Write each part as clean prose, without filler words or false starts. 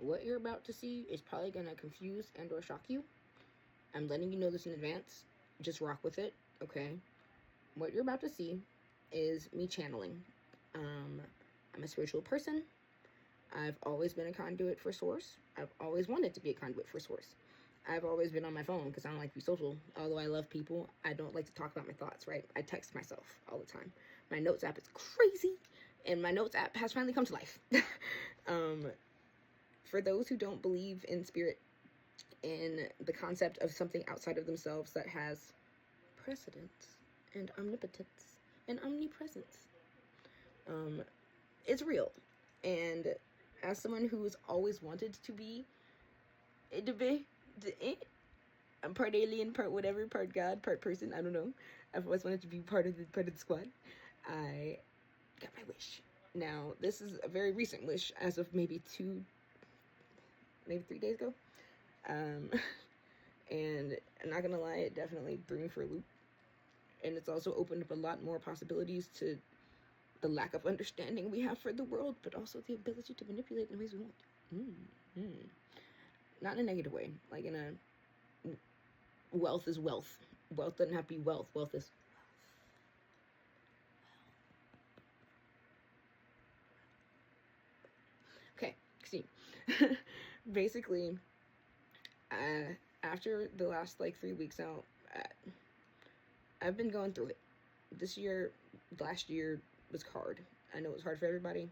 What you're about to see is probably going to confuse and or shock you. I'm letting you know this in advance. Just rock with it, okay? What you're about to see is me channeling. I'm a spiritual person. I've always been a conduit for source. I've always wanted to be a conduit for source. I've always been on my phone because I don't like to be social. Although I love people, I don't like to talk about my thoughts, right? I text myself all the time. My notes app is crazy, and my notes app has finally come to life. For those who don't believe in spirit, in the concept of something outside of themselves that has precedence and omnipotence and omnipresence, it's real. And as someone who's always wanted to be, I'm part alien, part whatever, part God, part person, I don't know. I've always wanted to be part of the squad. I got my wish. Now, this is a very recent wish, as of maybe 3 days ago. And I'm not gonna lie, it definitely threw me for a loop. And it's also opened up a lot more possibilities to the lack of understanding we have for the world, but also the ability to manipulate in ways we want. Not in a negative way, like in a wealth is wealth. Wealth doesn't have to be wealth. Wealth is okay. See, basically, after the last 3 weeks now, I've been going through it. Last year was hard. I know it was hard for everybody,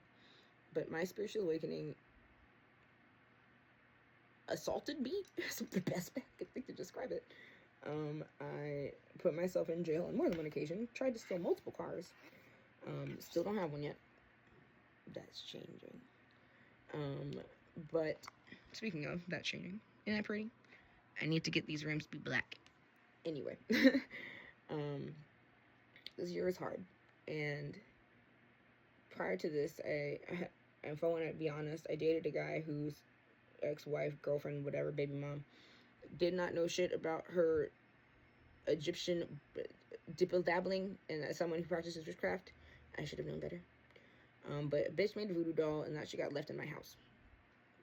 but my spiritual awakening assaulted me. That's the best way I could think to describe it. I put myself in jail on more than one occasion. Tried to steal multiple cars. Still don't have one yet. That's changing. But speaking of that changing, isn't that pretty? I need to get these rims to be black. Anyway, this year is hard, and prior to this, if I want to be honest, I dated a guy whose ex-wife, girlfriend, whatever, baby mom, did not know shit about her Egyptian dibble-dabbling, and as someone who practices witchcraft, I should have known better. But a bitch made a voodoo doll, and that shit got left in my house.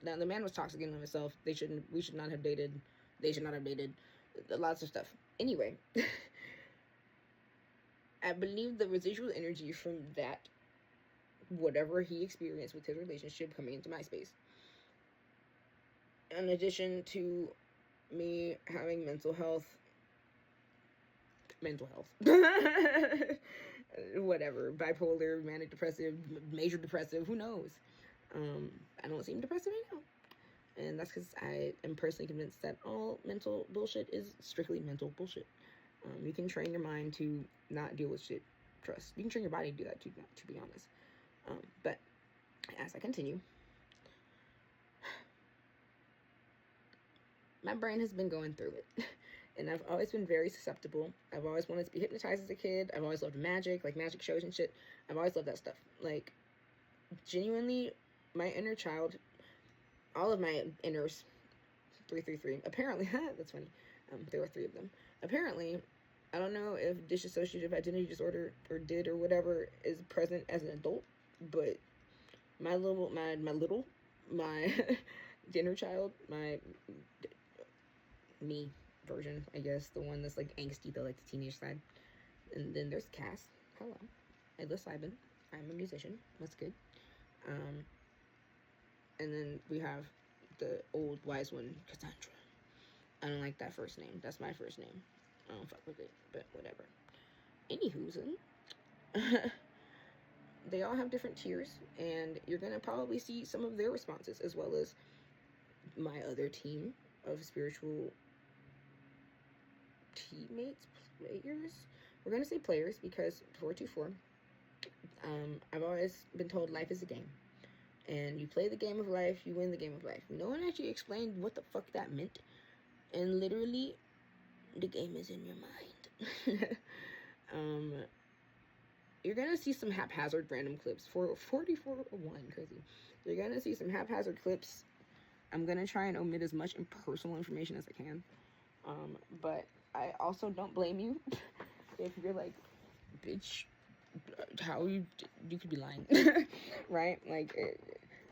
Now, the man was toxic in himself. We should not have dated. They should not have dated. Lots of stuff. Anyway, I believe the residual energy from that, whatever he experienced with his relationship coming into my space, in addition to me having mental health, whatever, bipolar, manic depressive, major depressive, who knows? I don't seem depressive right now. And that's because I am personally convinced that all mental bullshit is strictly mental bullshit. You can train your mind to not deal with shit. Trust. You can train your body to do that too, to be honest. But as I continue, my brain has been going through it. And I've always been very susceptible. I've always wanted to be hypnotized as a kid. I've always loved magic, magic shows and shit. I've always loved that stuff. Genuinely, my inner child, all of my inners, 333, apparently, that's funny, there were 3 of them. Apparently, I don't know if dissociative identity disorder or DID or whatever is present as an adult, but my inner child, me version, I guess, the one that's angsty, the teenage side. And then there's Cass. Hello. I love Simon. I'm a musician. That's good. And then we have the old wise one, Cassandra. I don't like that first name. That's my first name. I don't fuck with it, but whatever. Anywho's, they all have different tiers, and you're gonna probably see some of their responses, as well as my other team of spiritual teammates, players. We're gonna say players because 424. I've always been told life is a game, and you play the game of life, you win the game of life. No one actually explained what the fuck that meant, and literally, the game is in your mind. You're gonna see some haphazard random clips for 4401, crazy. You're gonna see some haphazard clips. I'm gonna try and omit as much impersonal information as I can. But I also don't blame you if you're like, bitch, how you could be lying, right?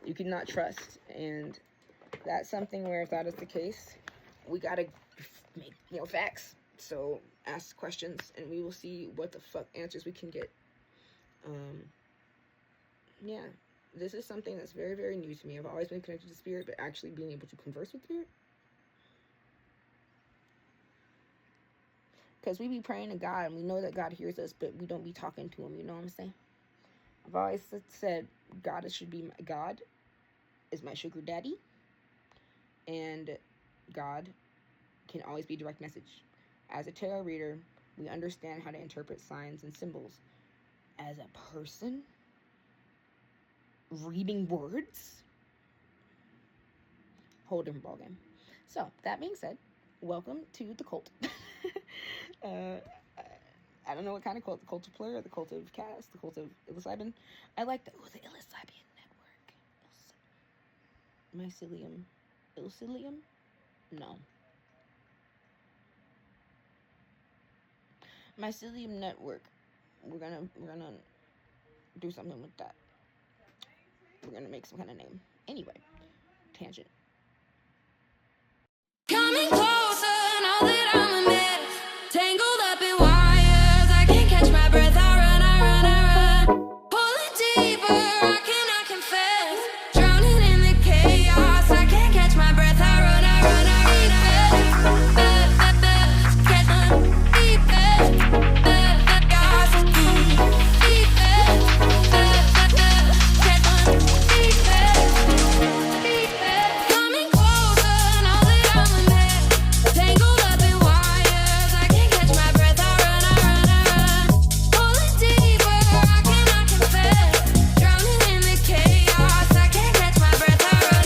You could not trust. And that's something where if that is the case, we gotta make more facts. So ask questions, and we will see what the fuck answers we can get. Yeah, this is something that's very, very new to me. I've always been connected to spirit, but actually being able to converse with spirit. Because we be praying to God, and we know that God hears us, but we don't be talking to him, you know what I'm saying? I've always said God should be my God is my sugar daddy, and God can always be direct message. As a tarot reader, we understand how to interpret signs and symbols. As a person, reading words, whole different ballgame. So, that being said, welcome to the cult. uh, I don't know what kind of cult. The cult of Plur, the cult of Cass, the cult of Psilocybin. I like the Psilocybin network. Mycelium. Ilcilium? No. Mycelium network. We're gonna do something with that. We're gonna make some kind of name. Anyway, tangent. Coming closer, know that I'm a mess. Tangled up in wires, I can't catch my breath. I run. Pulling deeper, I cannot confess. Drowning in the chaos, I can't catch my breath. I run. Catch my coming closer, know that I'm a mess. Tangled up in wires, I can't catch my breath. I run. Pulling deeper, I cannot confess. Drowning in the chaos, I can't catch my breath. I run.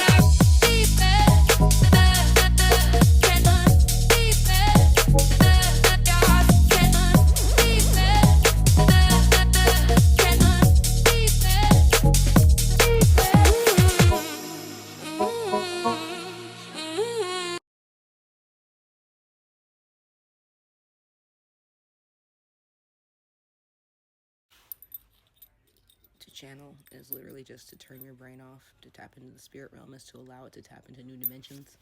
To channel is literally just to turn your brain off, to tap into the spirit realm is to allow it to tap into new dimensions.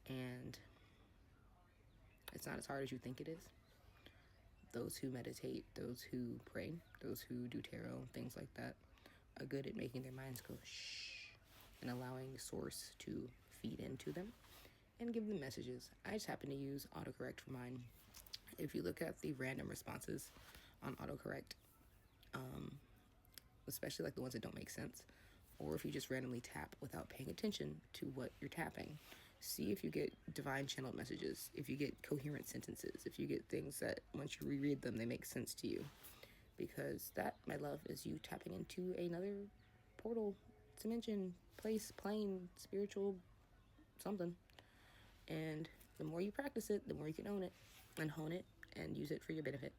And it's not as hard as you think it is. Those who meditate, those who pray, those who do tarot, things like that, are good at making their minds go shh and allowing source to feed into them and give them messages. I just happen to use autocorrect for mine. If you look at the random responses on autocorrect, especially like the ones that don't make sense, or if you just randomly tap without paying attention to what you're tapping, see if you get divine channeled messages, if you get coherent sentences, if you get things that once you reread them, they make sense to you. Because that, my love, is you tapping into another portal, dimension, place, plane, spiritual something. And the more you practice it, the more you can own it and hone it and use it for your benefit.